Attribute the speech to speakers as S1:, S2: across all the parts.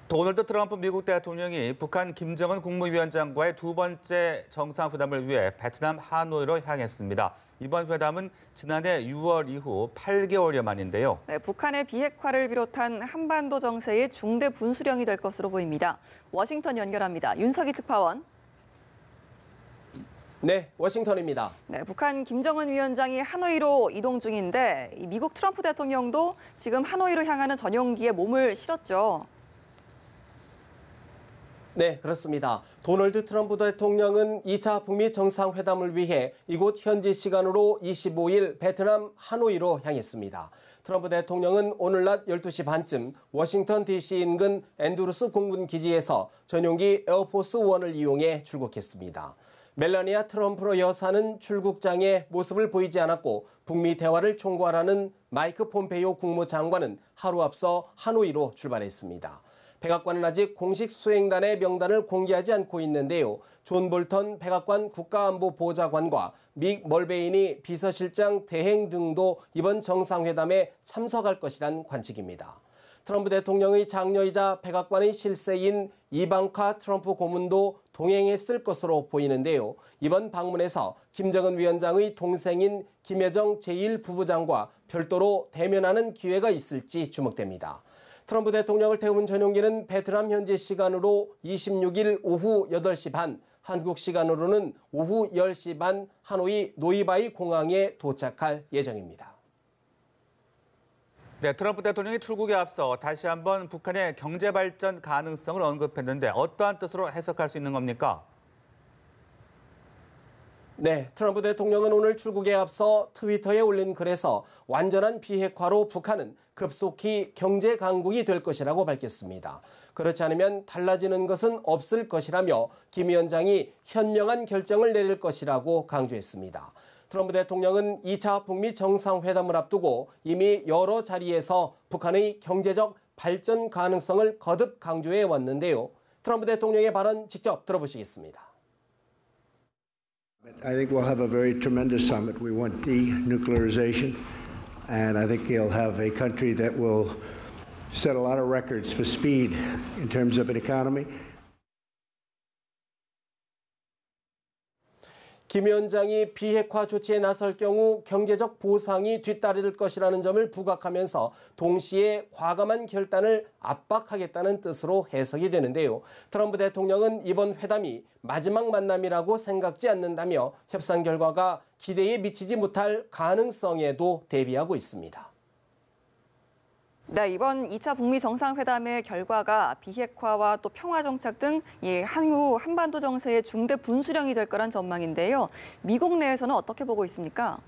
S1: 도널드 트럼프 미국 대통령이 북한 김정은 국무위원장과의 두 번째 정상회담을 위해 베트남 하노이로 향했습니다. 이번 회담은 지난해 6월 이후 8개월여 만인데요.
S2: 네, 북한의 비핵화를 비롯한 한반도 정세의 중대 분수령이 될 것으로 보입니다. 워싱턴 연결합니다. 윤석희 특파원.
S3: 네, 워싱턴입니다.
S2: 네, 북한 김정은 위원장이 하노이로 이동 중인데 미국 트럼프 대통령도 지금 하노이로 향하는 전용기에 몸을 실었죠.
S3: 네, 그렇습니다. 도널드 트럼프 대통령은 2차 북미 정상회담을 위해 이곳 현지 시간으로 25일 베트남 하노이로 향했습니다. 트럼프 대통령은 오늘 낮 12시 반쯤 워싱턴 DC 인근 앤드루스 공군 기지에서 전용기 에어포스 1을 이용해 출국했습니다. 멜라니아 트럼프 여사는 출국장에 모습을 보이지 않았고 북미 대화를 총괄하는 마이크 폼페이오 국무장관은 하루 앞서 하노이로 출발했습니다. 백악관은 아직 공식 수행단의 명단을 공개하지 않고 있는데요. 존 볼턴 백악관 국가안보보좌관과 믹 멀베인이 비서실장 대행 등도 이번 정상회담에 참석할 것이란 관측입니다. 트럼프 대통령의 장녀이자 백악관의 실세인 이방카 트럼프 고문도 동행했을 것으로 보이는데요. 이번 방문에서 김정은 위원장의 동생인 김여정 제1부부장과 별도로 대면하는 기회가 있을지 주목됩니다. 트럼프 대통령을 태운 전용기는 베트남 현지 시간으로 26일 오후 8시 반, 한국 시간으로는 오후 10시 반 하노이 노이바이 공항에 도착할 예정입니다.
S1: 네, 트럼프 대통령이 출국에 앞서 다시 한번 북한의 경제 발전 가능성을 언급했는데 어떠한 뜻으로 해석할 수 있는 겁니까?
S3: 네, 트럼프 대통령은 오늘 출국에 앞서 트위터에 올린 글에서 완전한 비핵화로 북한은 급속히 경제 강국이 될 것이라고 밝혔습니다. 그렇지 않으면 달라지는 것은 없을 것이라며 김 위원장이 현명한 결정을 내릴 것이라고 강조했습니다. 트럼프 대통령은 2차 북미 정상회담을 앞두고 이미 여러 자리에서 북한의 경제적 발전 가능성을 거듭 강조해 왔는데요. 트럼프 대통령의 발언 직접 들어보시겠습니다.
S4: I think we'll have a very tremendous summit. We want denuclearization, and I think you'll have a country that will set a lot of records for speed in terms of an economy.
S3: 김 위원장이 비핵화 조치에 나설 경우 경제적 보상이 뒤따를 것이라는 점을 부각하면서 동시에 과감한 결단을 압박하겠다는 뜻으로 해석이 되는데요. 트럼프 대통령은 이번 회담이 마지막 만남이라고 생각지 않는다며 협상 결과가 기대에 미치지 못할 가능성에도 대비하고 있습니다.
S2: 네, 이번 2차 북미 정상회담의 결과가 비핵화와 또 평화정착 등 향후 한반도 정세의 중대 분수령이 될 거란 전망인데요. 미국 내에서는 어떻게 보고 있습니까?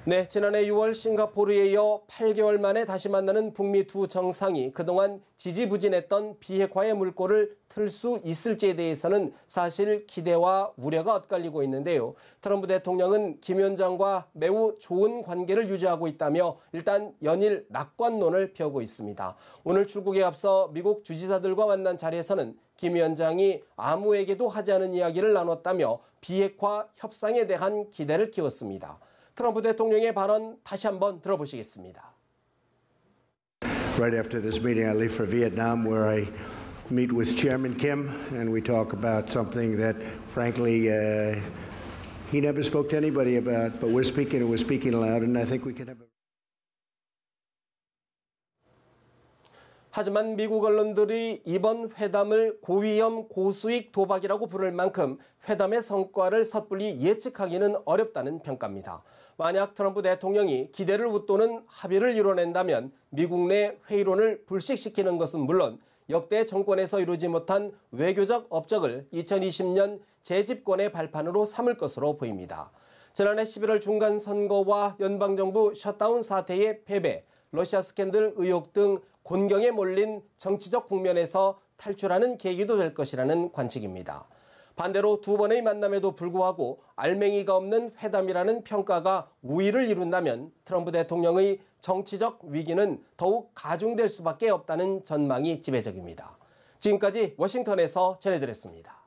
S3: 네, 지난해 6월 싱가포르에 이어 8개월 만에 다시 만나는 북미 두 정상이 그동안 지지부진했던 비핵화의 물꼬를 틀 수 있을지에 대해서는 사실 기대와 우려가 엇갈리고 있는데요. 트럼프 대통령은 김 위원장과 매우 좋은 관계를 유지하고 있다며 일단 연일 낙관론을 펴고 있습니다. 오늘 출국에 앞서 미국 주지사들과 만난 자리에서는 김 위원장이 아무에게도 하지 않은 이야기를 나눴다며 비핵화 협상에 대한 기대를 키웠습니다. 트럼프 대통령의 발언 다시 한번 들어보시겠습니다.
S4: Right after this meeting, I leave for Vietnam, where I meet with Chairman Kim, and we talk about something that, frankly, he never spoke to anybody about, but we're speaking and we're speaking aloud, and I think we can have a...
S3: 하지만 미국 언론들이 이번 회담을 고위험 고수익 도박이라고 부를 만큼 회담의 성과를 섣불리 예측하기는 어렵다는 평가입니다. 만약 트럼프 대통령이 기대를 웃도는 합의를 이뤄낸다면 미국 내 회의론을 불식시키는 것은 물론 역대 정권에서 이루지 못한 외교적 업적을 2020년 재집권의 발판으로 삼을 것으로 보입니다. 지난해 11월 중간선거와 연방정부 셧다운 사태의 패배, 러시아 스캔들 의혹 등 곤경에 몰린 정치적 국면에서 탈출하는 계기도 될 것이라는 관측입니다. 반대로 두 번의 만남에도 불구하고 알맹이가 없는 회담이라는 평가가 우위를 이룬다면 트럼프 대통령의 정치적 위기는 더욱 가중될 수밖에 없다는 전망이 지배적입니다. 지금까지 워싱턴에서 전해드렸습니다.